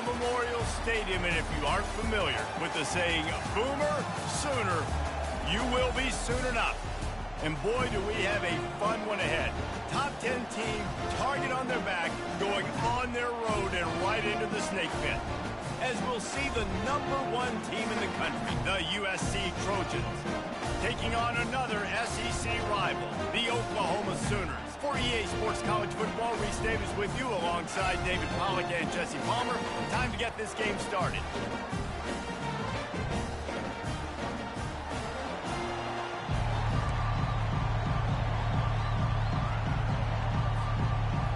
Memorial Stadium, and if you aren't familiar with the saying, Boomer Sooner, you will be soon enough. And boy, do we have a fun one ahead. Top 10 team, target on their back, going on their road and right into the snake pit. As we'll see the #1 team in the country, the USC Trojans, taking on another SEC rival, the Oklahoma Sooners. For EA Sports College Football, Reese Davis with you alongside David Pollack and Jesse Palmer. Time to get this game started.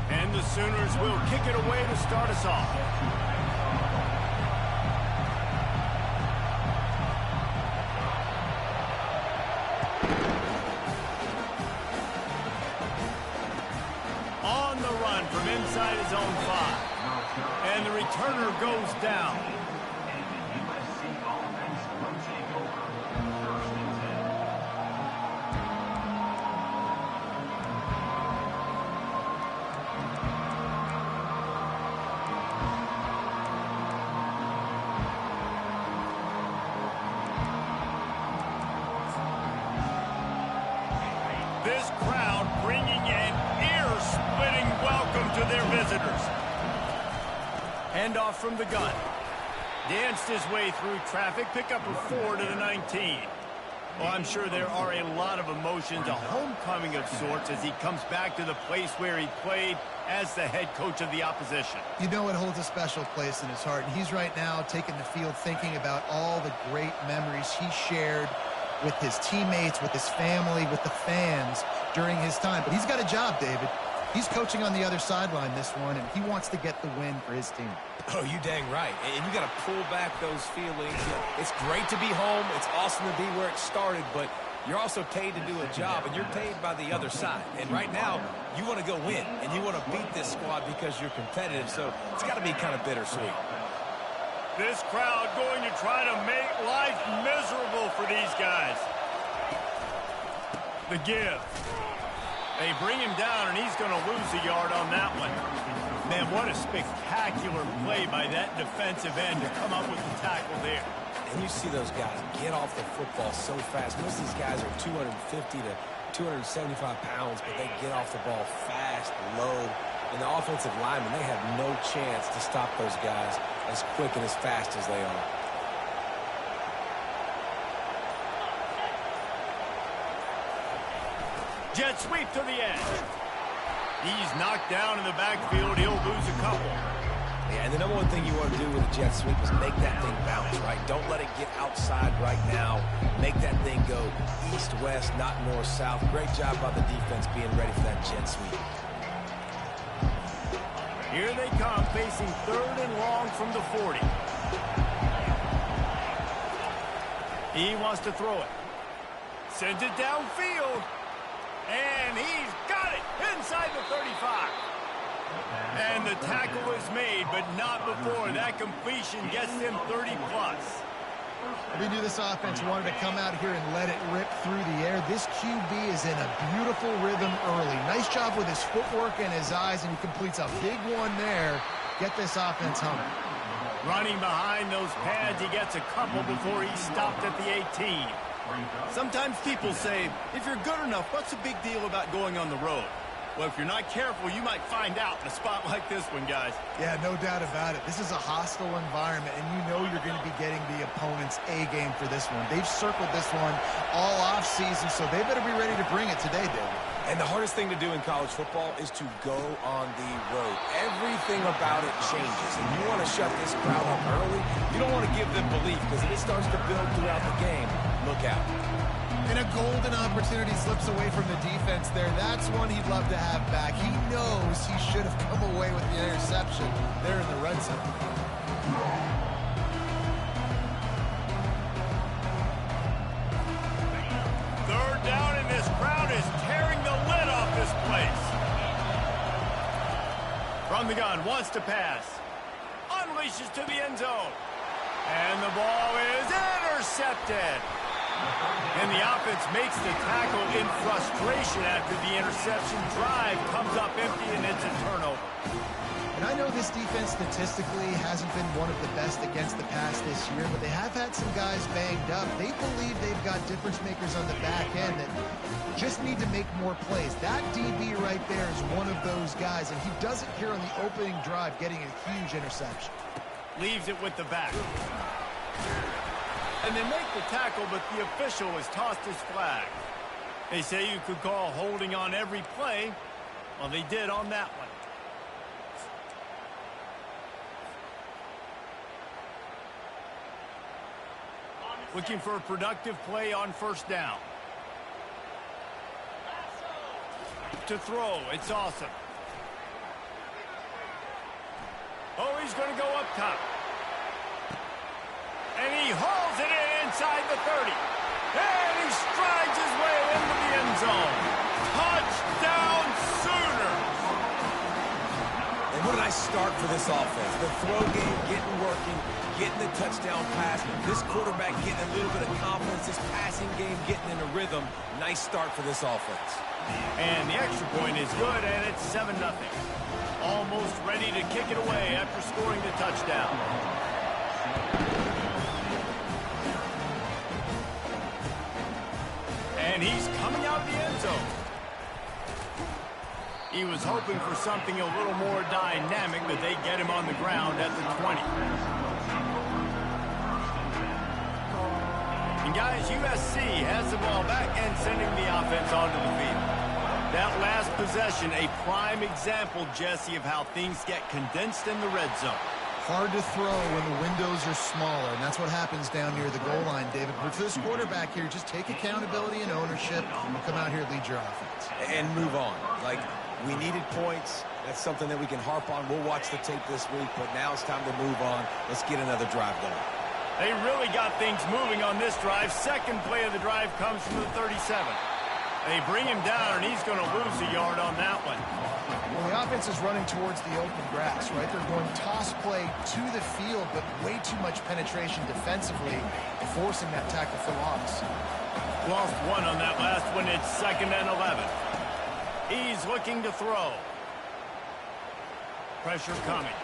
And the Sooners will kick it away to start us off. From inside his own 5. And the returner goes down. This crowd bringing an ear-splitting welcome to their visitors. Handoff from the gun. Danced his way through traffic, pick up a 4 to the 19. Well, I'm sure there are a lot of emotions, a homecoming of sorts as he comes back to the place where he played as the head coach of the opposition. You know it holds a special place in his heart, and he's right now taking the field thinking about all the great memories he shared with his teammates, with his family, with the fans during his time. But he's got a job, David. He's coaching on the other sideline this one, and he wants to get the win for his team. Oh, you dang right. And you got to pull back those feelings. It's great to be home. It's awesome to be where it started, but you're also paid to do a job, and you're paid by the other side. And right now, you want to go win, and you want to beat this squad because you're competitive, so it's got to be kind of bittersweet. This crowd going to try to make life miserable for these guys. The give. They bring him down, and he's going to lose a yard on that one. Man, what a spectacular play by that defensive end to come up with the tackle there. And you see those guys get off the football so fast. Most of these guys are 250 to 275 pounds, but they get off the ball fast, low. And the offensive linemen, they have no chance to stop those guys as quick and as fast as they are. Jet sweep to the edge. He's knocked down in the backfield. He'll lose a couple. Yeah, and the #1 thing you want to do with a jet sweep is make that thing bounce, right? Don't let it get outside right now. Make that thing go east-west, not north-south. Great job by the defense being ready for that jet sweep. Here they come, facing 3rd and long from the 40. He wants to throw it. Sends it downfield. And he's got it inside the 35. And the tackle is made, but not before. That completion gets him 30+. We knew this offense wanted to come out here and let it rip through the air. This QB is in a beautiful rhythm early. Nice job with his footwork and his eyes, and he completes a big one there. Get this offense humming. Running behind those pads, he gets a couple before he's stopped at the 18. Sometimes people say, if you're good enough, what's the big deal about going on the road? Well, if you're not careful, you might find out in a spot like this one, guys. Yeah, no doubt about it. This is a hostile environment, and you know you're going to be getting the opponent's A-game for this one. They've circled this one all offseason, so they better be ready to bring it today, David. And the hardest thing to do in college football is to go on the road. Everything about it changes, and you want to shut this crowd up early. You don't want to give them belief, because if it starts to build throughout the game, look out. And a golden opportunity slips away from the defense there. That's one he'd love to have back. He knows he should have come away with the interception there in the red zone. 3rd down, and this crowd is tearing the lid off this place. From the gun, wants to pass. Unleashes to the end zone. And the ball is intercepted. And the offense makes the tackle in frustration after the interception. Drive comes up empty, and it's a turnover. And I know this defense statistically hasn't been one of the best against the pass this year, but they have had some guys banged up. They believe they've got difference makers on the back end that just need to make more plays. That DB right there is one of those guys, and he does it here on the opening drive, getting a huge interception. Leaves it with the back. And they make the tackle, but the official has tossed his flag. They say you could call holding on every play. Well, they did on that one. Looking for a productive play on first down. To throw, it's awesome. Oh, he's going to go up top. And he hauls it in inside the 30. And he strides his way into the end zone. Touchdown Sooners! And what a nice start for this offense. The throw game getting working, getting the touchdown pass. This quarterback getting a little bit of confidence. This passing game getting in a rhythm. Nice start for this offense. And the extra point is good, and it's 7-0. Almost ready to kick it away after scoring the touchdown. And he's coming out of the end zone. He was hoping for something a little more dynamic, but they get him on the ground at the 20. And guys, USC has the ball back and sending the offense onto the field. That last possession, a prime example, Jesse, of how things get condensed in the red zone. Hard to throw when the windows are smaller, and that's what happens down near the goal line, David. But for this quarterback here, just take accountability and ownership and come out here and lead your offense. And move on. Like, we needed points. That's something that we can harp on. We'll watch the tape this week, but now it's time to move on. Let's get another drive going. They really got things moving on this drive. Second play of the drive comes from the 37. They bring him down, and he's going to lose a yard on that one. Well, the offense is running towards the open grass, right? They're going toss play to the field, but way too much penetration defensively, forcing that tackle for loss. Lost one on that last one. It's 2nd and 11. He's looking to throw. Pressure coming.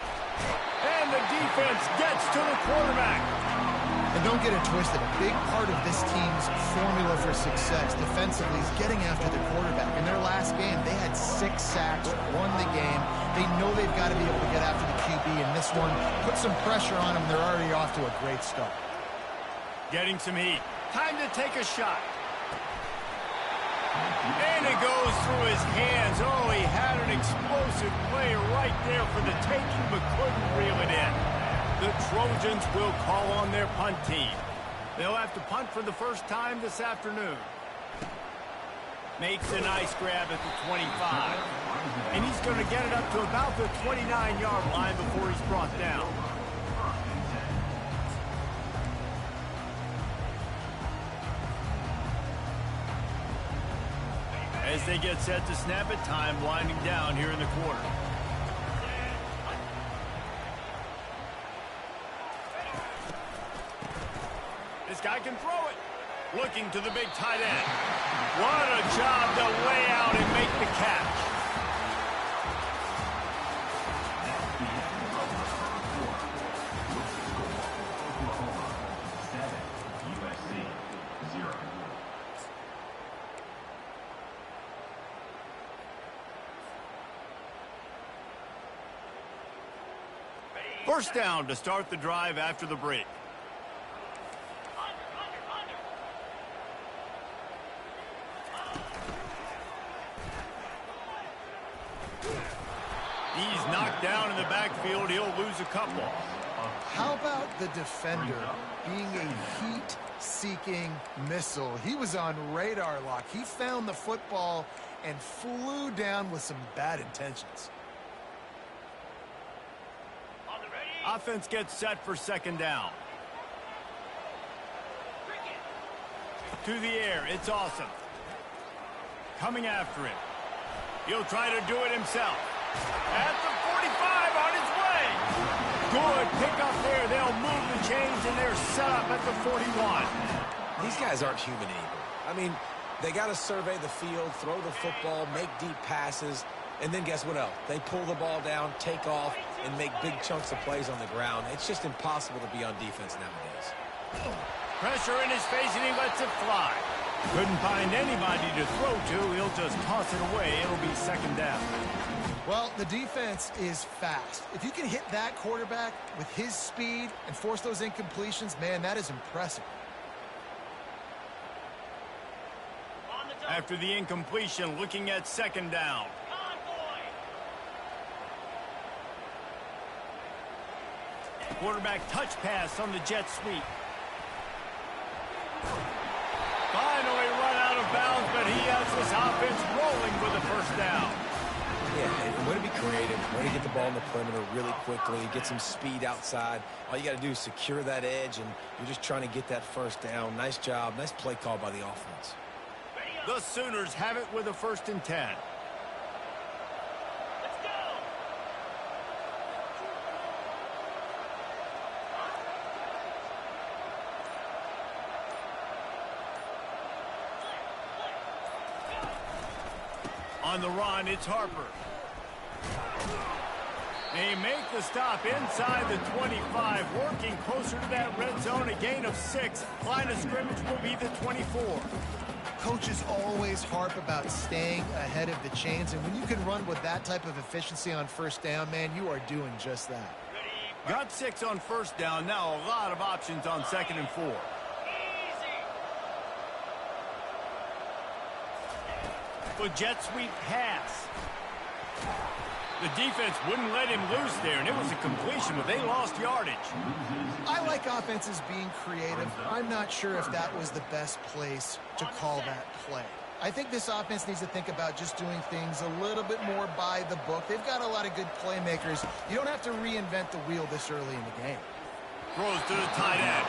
And the defense gets to the quarterback. And don't get it twisted. A big part of this team's formula for success defensively is getting after the quarterback. In their last game, they had 6 sacks, won the game. They know they've got to be able to get after the QB, and this one put some pressure on them. They're already off to a great start. Getting some heat. Time to take a shot. And it goes through his hands. Oh, he had an explosive play right there for the taking, but couldn't reel it in. The Trojans will call on their punt team. They'll have to punt for the first time this afternoon. Makes a nice grab at the 25. And he's going to get it up to about the 29-yard line before he's brought down. As they get set to snap it, time winding down here in the quarter. This guy can throw it. Looking to the big tight end. What a job to lay out and make the catch. First down to start the drive after the break. He's knocked down in the backfield. He'll lose a couple. How about the defender being a heat-seeking missile? He was on radar lock. He found the football and flew down with some bad intentions. Offense gets set for second down. To the air, it's awesome. Coming after him. He'll try to do it himself. At the 45, on his way. Good pickup there. They'll move the chains, and they're set up at the 41. These guys aren't human either. I mean, they got to survey the field, throw the football, make deep passes, and then guess what else? They pull the ball down, take off. and make big chunks of plays on the ground. It's just impossible to be on defense nowadays. Pressure in his face, and he lets it fly. Couldn't find anybody to throw to. He'll just toss it away. It'll be second down. Well, the defense is fast. If you can hit that quarterback with his speed and force those incompletions, man, that is impressive. After the incompletion, looking at second down. Quarterback touch pass on the jet sweep. Finally run out of bounds, but he has this offense rolling with a first down. Yeah, and way to be creative, way to get the ball in the perimeter really quickly, get some speed outside. All you got to do is secure that edge, and you're just trying to get that first down. Nice job, nice play call by the offense. The Sooners have it with a 1st and 10. On the run, it's Harper. They make the stop inside the 25, working closer to that red zone, a gain of 6. Line of scrimmage will be the 24. Coaches always harp about staying ahead of the chains, and when you can run with that type of efficiency on first down, man, you are doing just that. Got 6 on first down. Now a lot of options on 2nd and 4. A jet sweep pass. The defense wouldn't let him loose there, and it was a completion, but they lost yardage. I like offenses being creative. I'm not sure if that was the best place to call that play. I think this offense needs to think about just doing things a little bit more by the book. They've got a lot of good playmakers. You don't have to reinvent the wheel this early in the game. Throws to the tight end.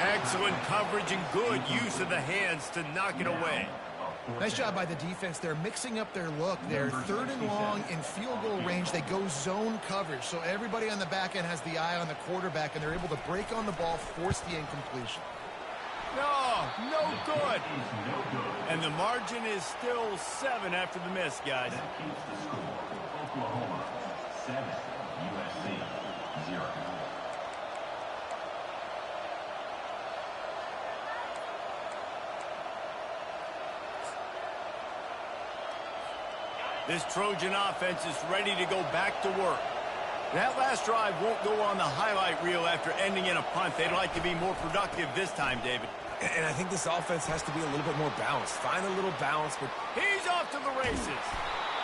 Excellent coverage and good use of the hands to knock it away. Nice job by the defense. They're mixing up their look. They're 3rd and long in field goal range. They go zone coverage, so everybody on the back end has the eye on the quarterback, and they're able to break on the ball, force the incompletion. No good. And the margin is still 7 after the miss, guys. That keeps the score. Oklahoma 7, USC 0. This Trojan offense is ready to go back to work. That last drive won't go on the highlight reel after ending in a punt. They'd like to be more productive this time, David. And I think this offense has to be a little bit more balanced. Find a little balance. But he's off to the races.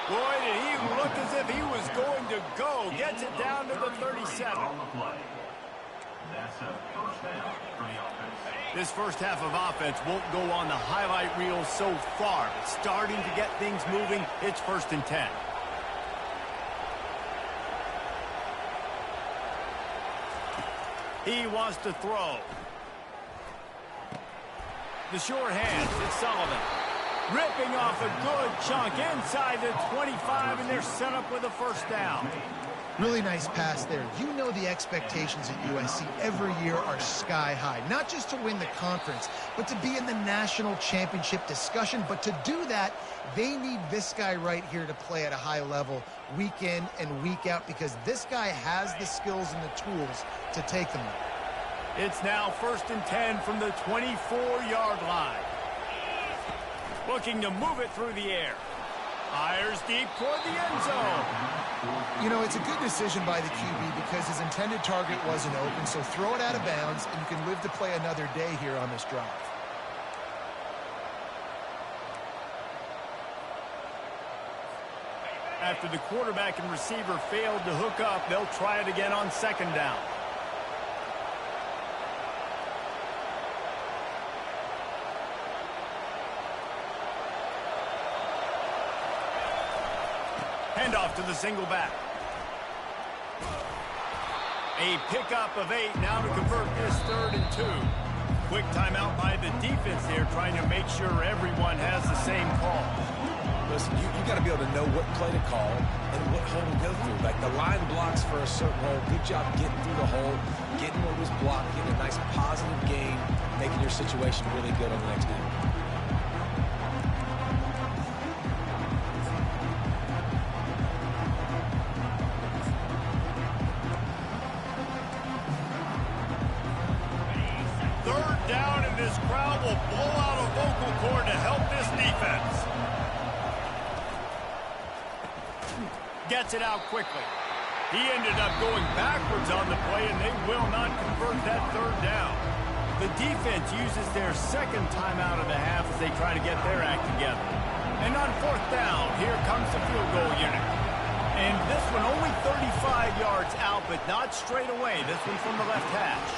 Boy, did he look as if he was going to go. Gets it down to the 37. That's a first down for the offense. This first half of offense won't go on the highlight reel so far, but starting to get things moving. It's 1st and 10. He wants to throw. The sure hands, it's Sullivan. Ripping off a good chunk inside the 25, and they're set up with a first down. Really nice pass there. You know the expectations at USC every year are sky high. Not just to win the conference, but to be in the national championship discussion. But to do that, they need this guy right here to play at a high level week in and week out, because this guy has the skills and the tools to take them there. It's now 1st and 10 from the 24-yard line. Looking to move it through the air. Fires deep toward the end zone. You know, it's a good decision by the QB because his intended target wasn't open, so throw it out of bounds, and you can live to play another day here on this drive. After the quarterback and receiver failed to hook up, they'll try it again on 2nd down. Handoff to the single back. A pickup of 8 now to convert this 3rd and 2. Quick timeout by the defense there, trying to make sure everyone has the same call. Listen, you got to be able to know what play to call and what hole to go through. Like the line blocks for a certain hole. Good job getting through the hole, getting what was blocked, getting a nice positive gain, making your situation really good on the next down. this crowd will blow out a vocal cord to help this defense. Gets it out quickly. He ended up going backwards on the play, and they will not convert that third down. The defense uses their second timeout of the half as they try to get their act together. And on fourth down, here comes the field goal unit. And this one only 35 yards out, but not straight away. This one from the left hash.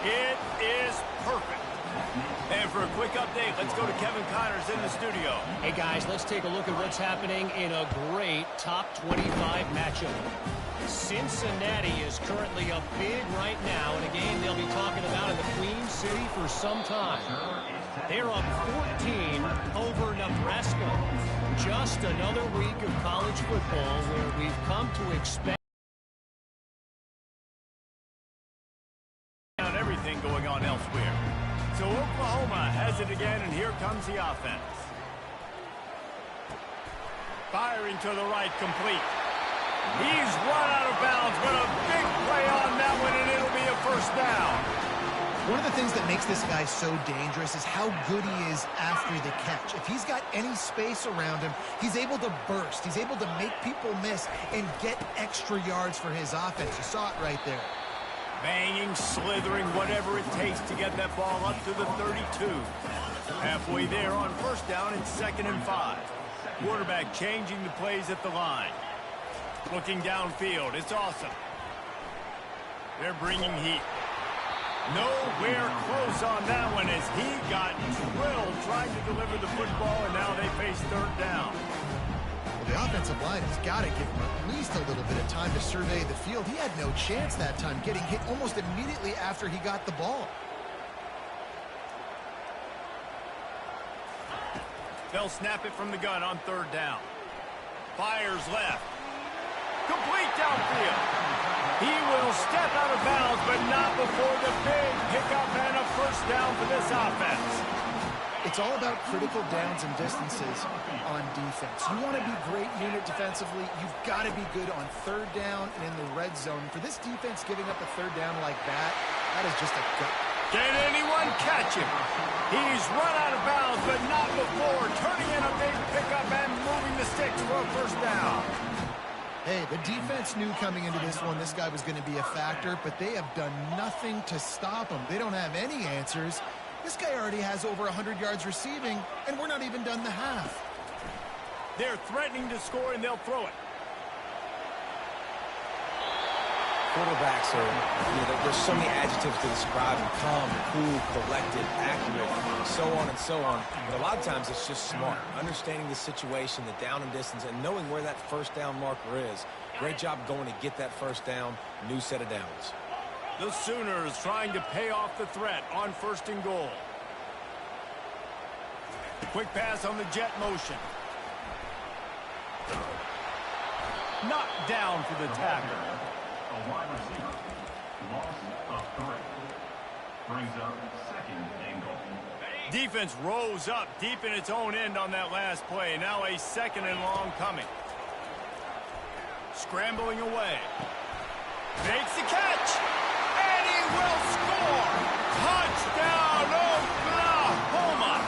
It is perfect. And for a quick update, let's go to Kevin Connors in the studio. Hey, guys, let's take a look at what's happening in a great top 25 matchup. Cincinnati is currently up big right now in a game they'll be talking about in the Queen City for some time. They're up 14 over Nebraska. Just another week of college football where we've come to expect everything going on elsewhere. So Oklahoma has it again, and here comes the offense. Firing to the right, complete. He's run out of bounds, but a big play on that one, and it'll be a first down. One of the things that makes this guy so dangerous is how good he is after the catch. If he's got any space around him, he's able to burst. He's able to make people miss and get extra yards for his offense. You saw it right there. Banging, slithering, whatever it takes to get that ball up to the 32. Halfway there on first down and 2nd and 5. Quarterback changing the plays at the line. Looking downfield, it's awesome. They're bringing heat. Nowhere close on that one as he got drilled trying to deliver the football, and now they face third down. Well, the offensive line has got to give him at least a little bit of time to survey the field. He had no chance that time, getting hit almost immediately after he got the ball. They'll snap it from the gun on third down. Fires left. Complete downfield. He will step out of bounds, but not before the big pickup and a first down for this offense. It's all about critical downs and distances on defense. You want to be great unit defensively, you've got to be good on third down and in the red zone. For this defense giving up a third down like that, that is just a gut. Can anyone catch him? He's run out of bounds, but not before turning in a big pickup and moving the sticks for a first down. Hey, the defense knew coming into this one this guy was going to be a factor, but they have done nothing to stop him. They don't have any answers. This guy already has over 100 yards receiving, and we're not even done the half. They're threatening to score, and they'll throw it. Quarterbacks are, there's so many adjectives to describe them: calm, cool, collected, accurate, so on and so on. But a lot of times it's just smart, understanding the situation, the down and distance, and knowing where that first down marker is. Great job going to get that first down, new set of downs. The Sooners trying to pay off the threat on 1st and goal. Quick pass on the jet motion. Knocked down for the tackle. A wide receiver. Loss of 3. Brings up 2nd and goal. Defense rose up deep in its own end on that last play. Now a 2nd and long coming. Scrambling away. Makes the catch. And he will score. Touchdown, Oklahoma.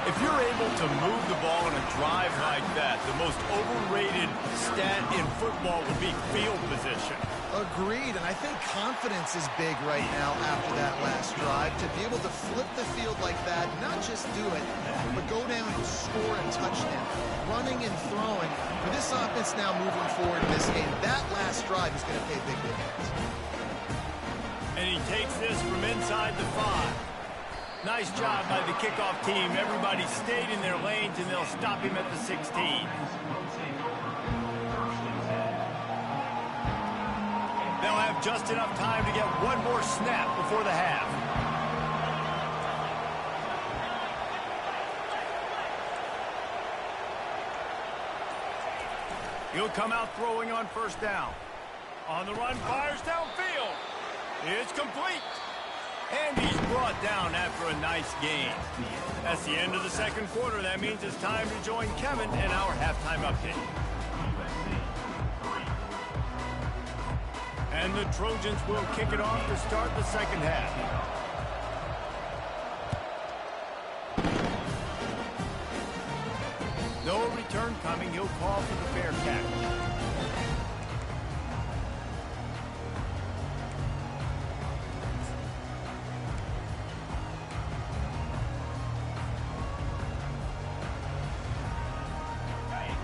If you're able to move the ball in a drive like that, the most overrated stat in football would be field position. Agreed, and I think confidence is big right now after that last drive. To be able to flip the field like that, not just do it, but go down and score a touchdown. Running and throwing. For this offense now moving forward in this game, that last drive is going to pay big dividends. And he takes this from inside the 5. Nice job by the kickoff team. Everybody stayed in their lanes, and they'll stop him at the 16. They'll have just enough time to get one more snap before the half. He'll come out throwing on 1st down. On the run, fires downfield. It's complete. And he's brought down after a nice game. That's the end of the 2nd quarter. That means it's time to join Kevin in our halftime update. And the Trojans will kick it off to start the 2nd half. coming. He'll call for the fair catch.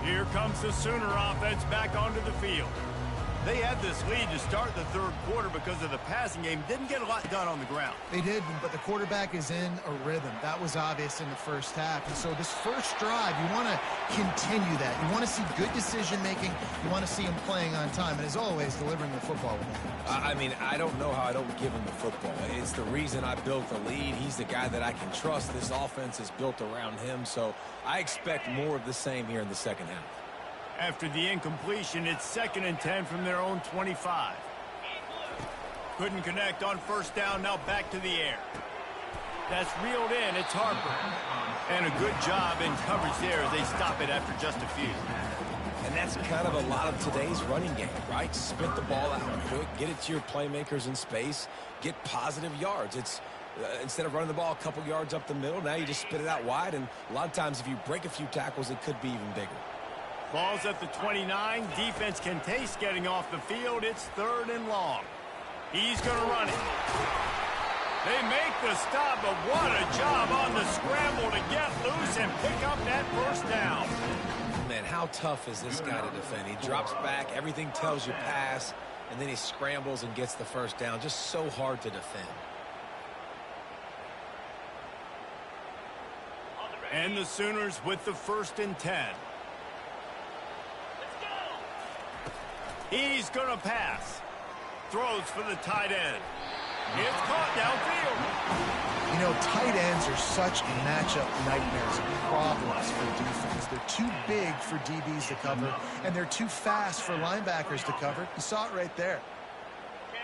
Here comes the Sooner offense back onto the field. They had this lead to start the third quarter because of the passing game. Didn't get a lot done on the ground. They did, but the quarterback is in a rhythm. That was obvious in the first half. And so this first drive, you want to continue that. You want to see good decision-making. You want to see him playing on time. And as always, delivering the football with him. I mean, I don't know how I don't give him the football. It's the reason I built the lead. He's the guy that I can trust. This offense is built around him. So I expect more of the same here in the second half. After the incompletion, it's 2nd and 10 from their own 25. Couldn't connect on first down, now back to the air. That's reeled in, it's Harper. And a good job in coverage there as they stop it after just a few. And that's kind of a lot of today's running game, right? Spit the ball out quick, get it to your playmakers in space, get positive yards. It's instead of running the ball a couple yards up the middle, now you just spit it out wide, and a lot of times if you break a few tackles, it could be even bigger. Ball's at the 29. Defense can taste getting off the field. It's 3rd and long. He's going to run it. They make the stop, but what a job on the scramble to get loose and pick up that first down. Man, how tough is this guy to defend? He drops back, everything tells you pass, and then he scrambles and gets the first down. Just so hard to defend. And the Sooners with the 1st and 10. He's going to pass. Throws for the tight end. It's caught downfield. You know, tight ends are such matchup nightmares and problems for defense. They're too big for DBs to cover, and they're too fast for linebackers to cover. You saw it right there.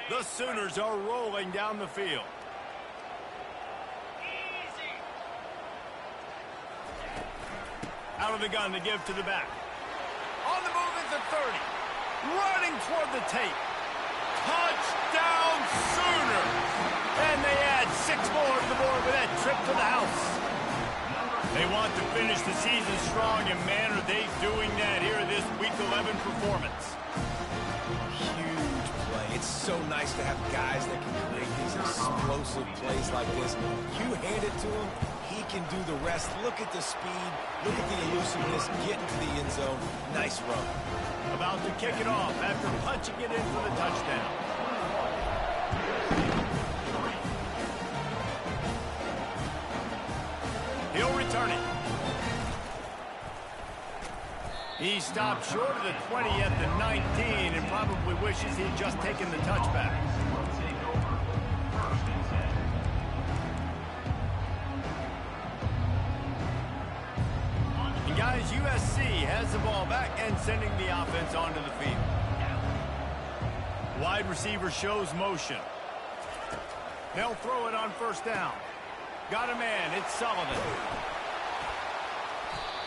The Sooners are rolling down the field. Out of the gun to give to the back. On the move is the 30. Running toward the tape. Touchdown Sooners! And they add 6 more to the board with that trip to the house. They want to finish the season strong, and man, are they doing that here in this Week 11 performance. Huge play. It's so nice to have guys that can create these explosive plays like this. You hand it to him, he can do the rest. Look at the speed. Look at the elusiveness. Get into the end zone. Nice run. About to kick it off after punching it in for the touchdown. He'll return it. He stopped short of the 20 at the 19 and probably wishes he'd just taken the touchback. And guys, USC has the ball back and sending the offense onto the field. Wide receiver shows motion. They'll throw it on first down. Got a man, it's Sullivan.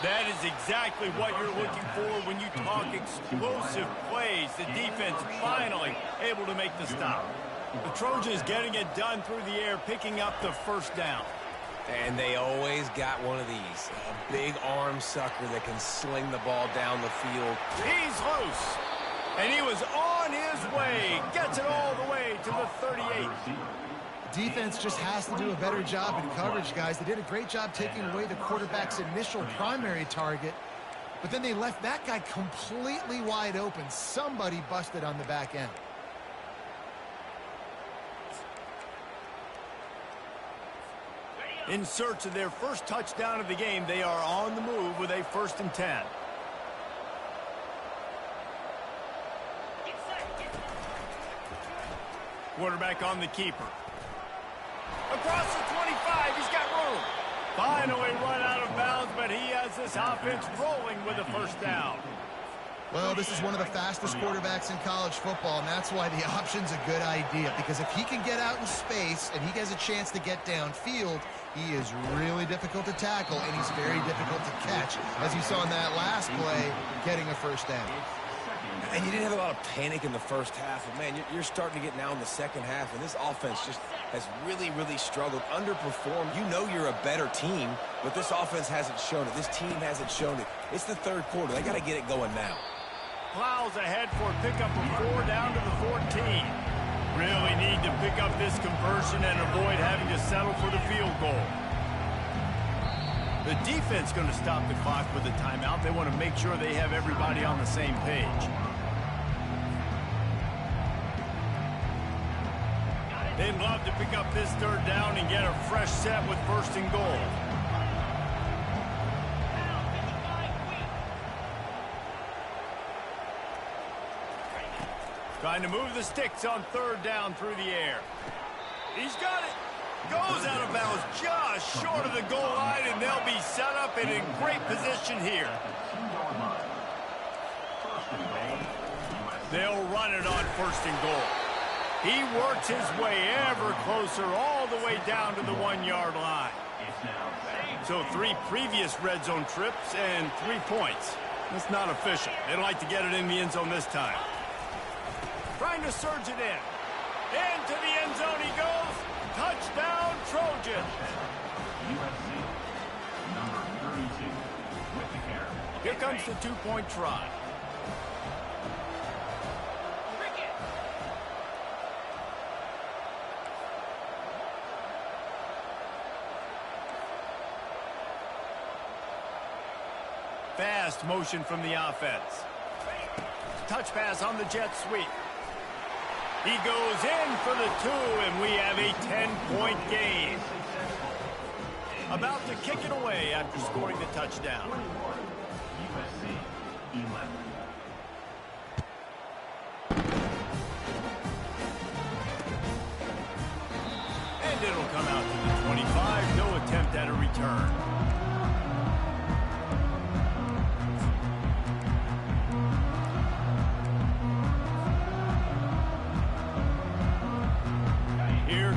That is exactly what you're looking for when you talk explosive plays. The defense finally able to make the stop. The Trojans getting it done through the air, picking up the first down. And they always got one of these. A big arm sucker that can sling the ball down the field. He's loose. And he was on his way. Gets it all the way to the 38. Defense just has to do a better job in coverage, guys. They did a great job taking away the quarterback's initial primary target, but then they left that guy completely wide open. Somebody busted on the back end. In search of their first touchdown of the game, they are on the move with a 1st and 10. Quarterback on the keeper. Across the 25, he's got room. Finally run out of bounds, but he has this offense rolling with a first down. Well, this is one of the fastest quarterbacks in college football, and that's why the option's a good idea, because if he can get out in space and he has a chance to get downfield, he is really difficult to tackle, and he's very difficult to catch, as you saw in that last play, getting a first down. And you didn't have a lot of panic in the first half. And, man, you're starting to get now in the second half, and this offense just has really, really struggled, underperformed. You know you're a better team, but this offense hasn't shown it. This team hasn't shown it. It's the third quarter. They got to get it going now. Plows ahead for a pickup of 4 down to the 14. Really need to pick up this conversion and avoid having to settle for the field goal. The defense going to stop the clock with a timeout. They want to make sure they have everybody on the same page. They'd love to pick up this third down and get a fresh set with first and goal. Trying to move the sticks on third down through the air. He's got it. Goes out of bounds just short of the goal line, and they'll be set up and in great position here. They'll run it on first and goal. He works his way ever closer all the way down to the 1-yard line. So 3 previous red zone trips and 3 points. That's not official. They'd like to get it in the end zone this time. Trying to surge it in. Into the end zone he goes. Touchdown, Trojans. Number 32 with the carry. Here comes the 2-point try. Fast motion from the offense. Touch pass on the jet sweep. He goes in for the 2, and we have a 10-point game. About to kick it away after scoring the touchdown. USC 11. And it'll come out to the 25. No attempt at a return.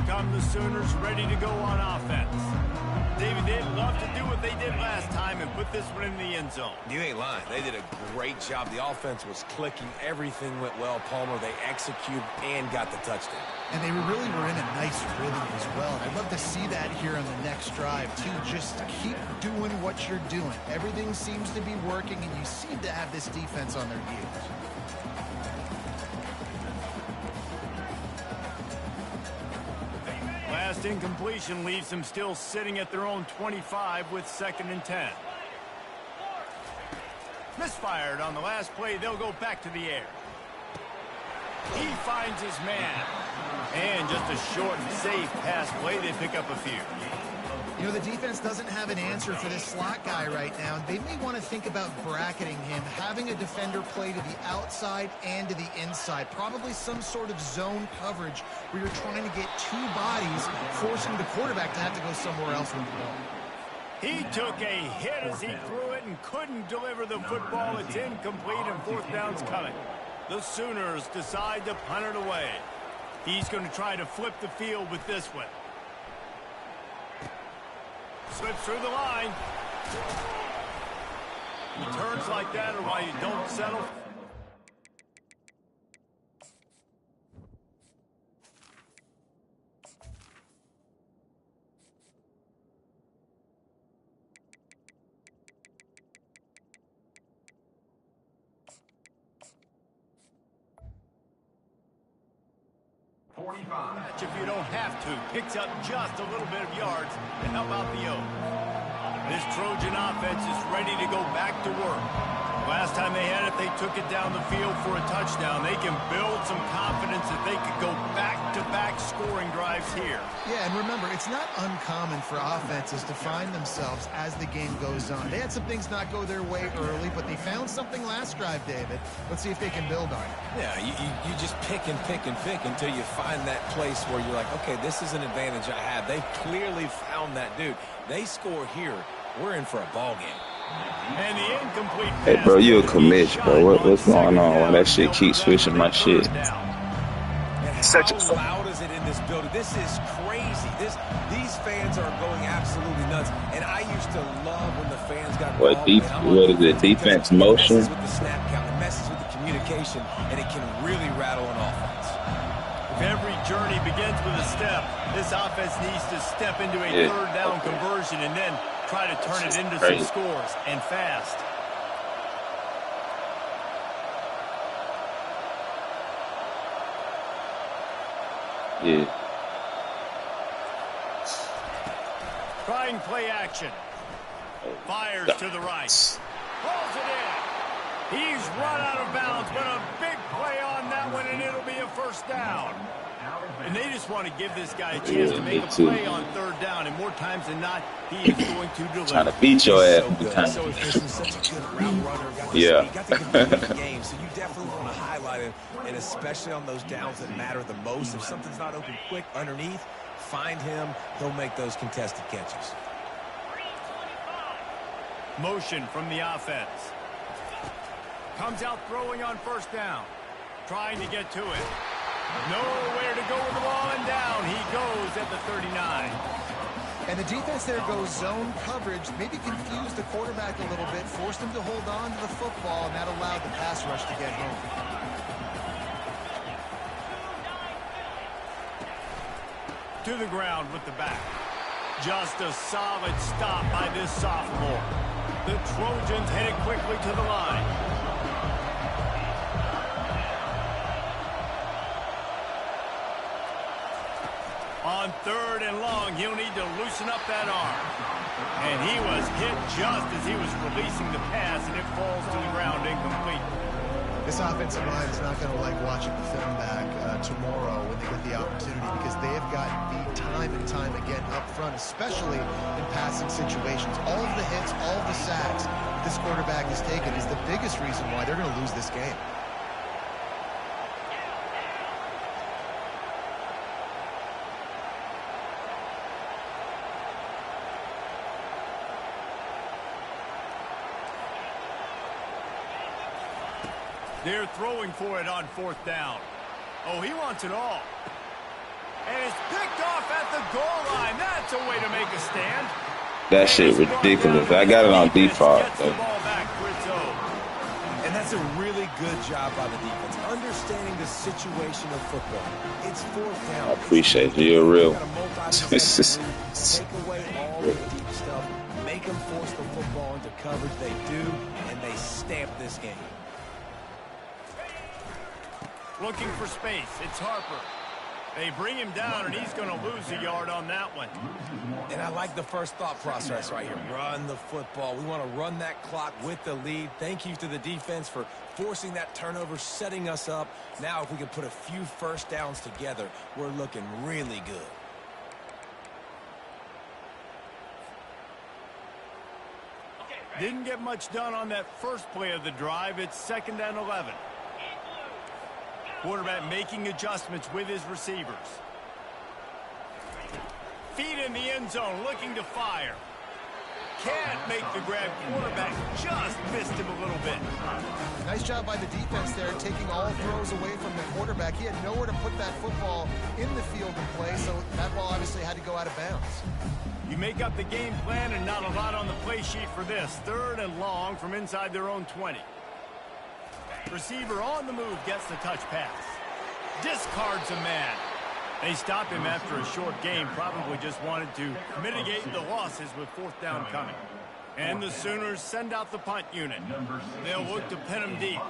Come the Sooners ready to go on offense. David, they'd love to do what they did last time and put this one in the end zone. You ain't lying. They did a great job. The offense was clicking. Everything went well. Palmer, they executed and got the touchdown. And they really were in a nice rhythm as well. I'd love to see that here on the next drive, too. Just keep doing what you're doing. Everything seems to be working, and you seem to have this defense on their heels. Last incompletion leaves them still sitting at their own 25 with 2nd and 10. Misfired on the last play. They'll go back to the air. He finds his man. And just a short and safe pass play. They pick up a few. You know, the defense doesn't have an answer for this slot guy right now. They may want to think about bracketing him, having a defender play to the outside and to the inside. Probably some sort of zone coverage where you're trying to get 2 bodies, forcing the quarterback to have to go somewhere else with the ball. He took a hit as he threw it and couldn't deliver the football. It's incomplete and 4th down's coming. The Sooners decide to punt it away. He's going to try to flip the field with this one. Slips through the line. Returns like that are why you don't settle. If you don't have to, picks up just a little bit of yards to help out the Oaks. This Trojan offense is ready to go back to work. Last time they had it, they took it down the field for a touchdown. They can build some confidence that they could go back-to-back scoring drives here. Yeah, and remember, it's not uncommon for offenses to find themselves as the game goes on. They had some things not go their way early, but they found something last drive, David. Let's see if they can build on it. Yeah, you just pick and pick and pick until you find that place where you're like, okay, this is an advantage I have. They clearly found that dude. They score here. We're in for a ball game. And the incomplete pass. Hey, bro, you a commit, bro. What's going on? Why that shit keep switching my shit? And How loud is it in this building? This is crazy. These fans are going absolutely nuts. And I used to love when the fans got involved. What is it? Defense motion? It messes with the snap count. It messes with the communication. And it can really rattle an offense. If every journey begins with a step, this offense needs to step into a third down conversion and then try to turn it into some scores, and fast. Yeah. Trying play action. Fires to the right. Pulls it in. He's run out of bounds, but a big play on that one, and it'll be a first down. And they just want to give this guy a chance to make a play on third down, and more times than not, he is going to deliver. Trying to beat your ass. So efficient, such a good route runner. Yeah. He got to complete the game, so you definitely want to highlight him, and especially on those downs that matter the most. If something's not open quick underneath, find him. He'll make those contested catches. Motion from the offense. Comes out throwing on first down. Trying to get to it. Nowhere to go with the ball, and down he goes at the 39. And the defense there goes zone coverage, maybe confused the quarterback a little bit, forced him to hold on to the football, and that allowed the pass rush to get home. To the ground with the back. Just a solid stop by this sophomore. The Trojans headed quickly to the line. On third and long, he'll need to loosen up that arm. And he was hit just as he was releasing the pass, and it falls to the ground incomplete. This offensive line is not going to like watching the film back tomorrow when they get the opportunity, because they have gotten beat time and time again up front, especially in passing situations. All of the hits, all of the sacks this quarterback has taken is the biggest reason why they're going to lose this game. They're throwing for it on fourth down. Oh, he wants it all. And it's picked off at the goal line. That's a way to make a stand. That shit ridiculous. I got it on default. And that's a really good job by the defense, understanding the situation of football. It's fourth down. I appreciate you. You're real. Take away all the deep stuff. Make them force the football into coverage. They do, and they stamp this game. Looking for space. It's Harper. They bring him down, and he's going to lose a yard on that one. And I like the first thought process right here. Run the football. We want to run that clock with the lead. Thank you to the defense for forcing that turnover, setting us up. Now, if we can put a few first downs together, we're looking really good. Didn't get much done on that first play of the drive. It's 2nd and 11. Quarterback making adjustments with his receivers. Feet in the end zone, looking to fire. Can't make the grab. Quarterback just missed him a little bit. Nice job by the defense there, taking all throws away from the quarterback. He had nowhere to put that football in the field to play, so that ball obviously had to go out of bounds. You make up the game plan, and not a lot on the play sheet for this. 3rd and long from inside their own 20. Receiver on the move gets the touch pass. Discards a man. They stopped him after a short game. Probably just wanted to mitigate the losses with 4th down coming. And the Sooners send out the punt unit. They'll look to pin him deep.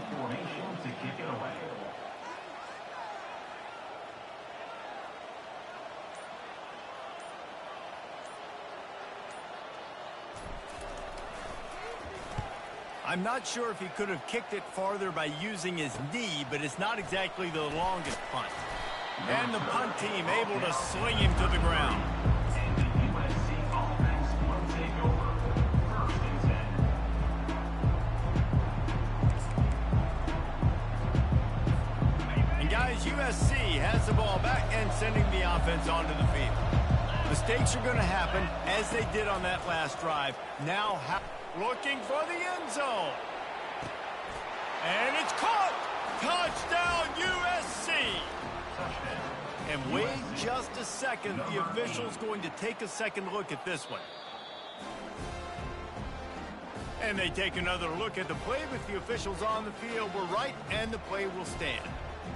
I'm not sure if he could have kicked it farther by using his knee, but it's not exactly the longest punt. And the punt team able to sling him to the ground. And guys, USC has the ball back and sending the offense onto the field. Mistakes are going to happen, as they did on that last drive. Now looking for the end zone. And it's caught. Touchdown, USC. And wait just a second. The official's going to take a second look at this one. And they take another look at the play, but the officials on the field were right, and the play will stand.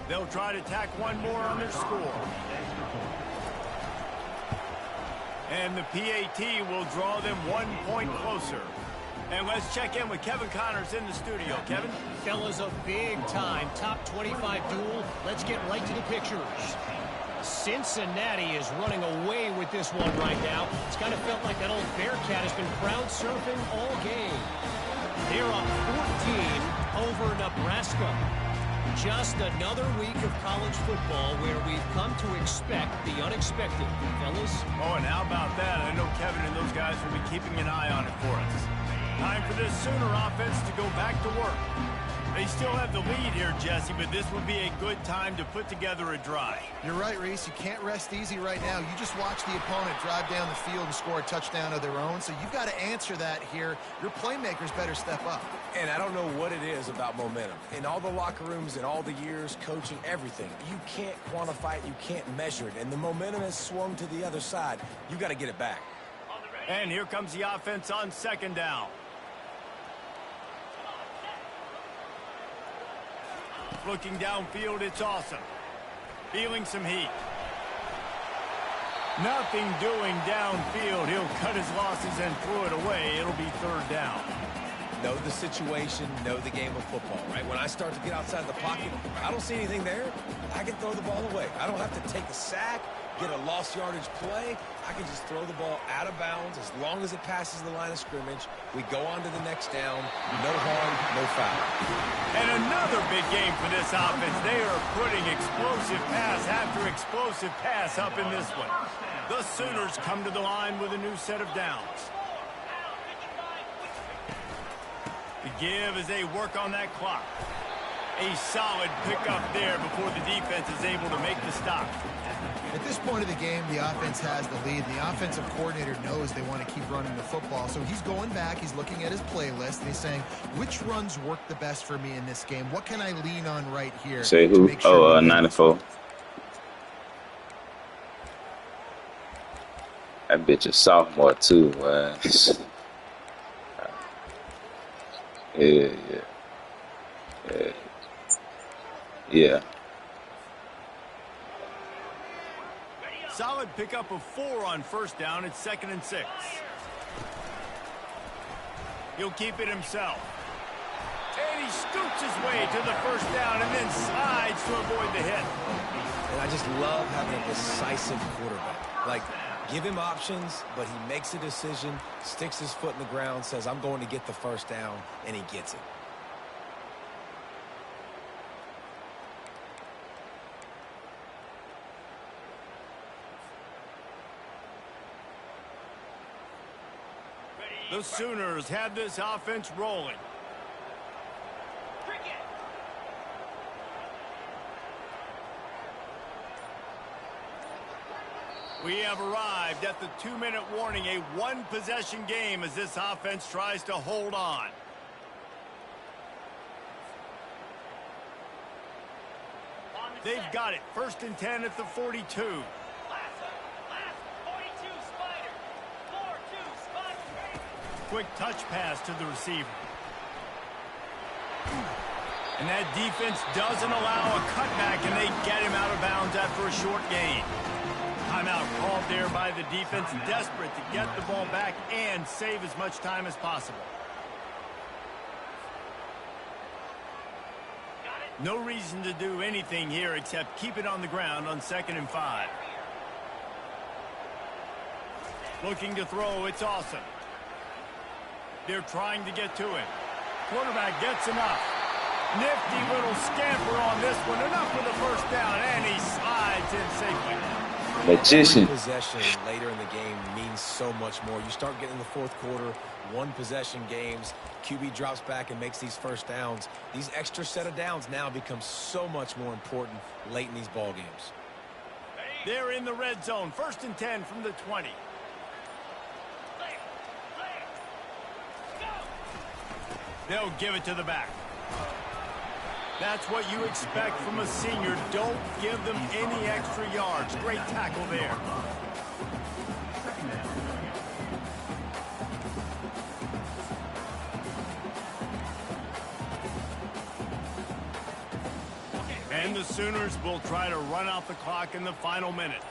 They'll try to tack one more on their score. And the PAT will draw them 1 point closer. And let's check in with Kevin Connors in the studio. Kevin? Fellas, a big-time top 25 duel. Let's get right to the pictures. Cincinnati is running away with this one right now. It's kind of felt like that old Bearcat has been crowd surfing all game. They're up 14 over Nebraska. Just another week of college football where we've come to expect the unexpected, fellas. Oh, and how about that? I know Kevin and those guys will be keeping an eye on it for us. Time for this Sooner offense to go back to work. They still have the lead here, Jesse, but this would be a good time to put together a drive. You're right, Reese. You can't rest easy right now. You just watch the opponent drive down the field and score a touchdown of their own, so you've got to answer that here. Your playmakers better step up. And I don't know what it is about momentum. In all the locker rooms, in all the years, coaching, everything, you can't quantify it, you can't measure it. And the momentum has swung to the other side. You got to get it back. And here comes the offense on second down. Looking downfield, it's awesome. Feeling some heat. Nothing doing downfield. He'll cut his losses and throw it away. It'll be third down. Know the situation, know the game of football, right? When I start to get outside the pocket, I don't see anything there. I can throw the ball away. I don't have to take a sack, get a lost yardage play. I can just throw the ball out of bounds as long as it passes the line of scrimmage. We go on to the next down. No harm, no foul. And another big game for this offense. They are putting explosive pass after explosive pass up in this one. The Sooners come to the line with a new set of downs. The give as they work on that clock. A solid pickup there before the defense is able to make the stop. At this point of the game, the offense has the lead. The offensive coordinator knows they want to keep running the football. So he's going back, he's looking at his playlist, and he's saying, which runs work the best for me in this game? What can I lean on right here? Say who? Sure 94. That bitch is sophomore too, man. Yeah. Solid pickup of 4 on first down. It's 2nd and 6. He'll keep it himself. And he scoots his way to the first down and then slides to avoid the hit. And I just love having a decisive quarterback. Like, give him options, but he makes a decision, sticks his foot in the ground, says, I'm going to get the first down, and he gets it. The Sooners have this offense rolling. We have arrived at the 2-minute warning, a one-possession game as this offense tries to hold on. They've got it. 1st and 10 at the 42. Quick touch pass to the receiver. And that defense doesn't allow a cutback, and they get him out of bounds after a short gain. Timeout called there by the defense, desperate to get the ball back and save as much time as possible. No reason to do anything here except keep it on the ground on 2nd and 5. Looking to throw, it's awesome. They're trying to get to him. Quarterback gets enough. Nifty little scamper on this one. Enough for the first down, and he slides in safely. Magician. Possession later in the game means so much more. You start getting in the 4th quarter, one-possession games. QB drops back and makes these first downs. These extra set of downs now become so much more important late in these ball games. They're in the red zone. 1st and 10 from the 20. They'll give it to the back. That's what you expect from a senior. Don't give them any extra yards. Great tackle there. And the Sooners will try to run out the clock in the final minute.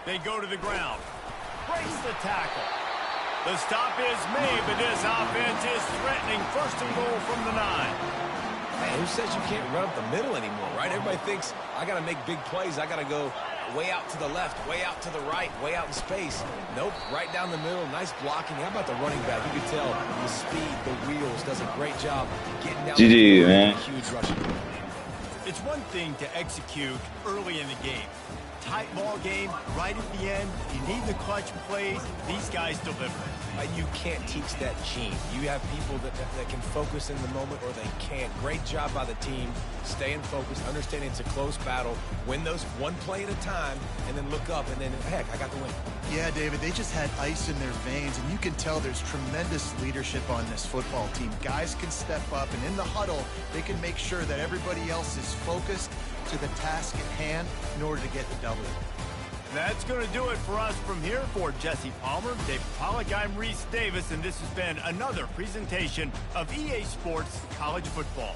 They go to the ground. Breaks the tackle. The stop is made, but this offense is threatening. First and goal from the 9. Man, who says you can't run up the middle anymore, right? Everybody thinks I got to make big plays. I got to go way out to the left, way out to the right, way out in space. Nope, right down the middle. Nice blocking. How about the running back? You can tell the speed, the wheels, does a great job getting down the field. man. Huge rushing. It's one thing to execute early in the game. Tight ball game, right at the end. You need the clutch plays. These guys deliver. You can't teach that gene. You have people that can focus in the moment or they can't. Great job by the team, staying focused, understanding it's a close battle, win those one play at a time, and then look up, and then, heck, I got the win. Yeah, David, they just had ice in their veins, and you can tell there's tremendous leadership on this football team. Guys can step up, and in the huddle, they can make sure that everybody else is focused to the task at hand in order to get the W. That's going to do it for us from here. For Jesse Palmer, Dave Pollack, I'm Reese Davis, and this has been another presentation of EA Sports College Football.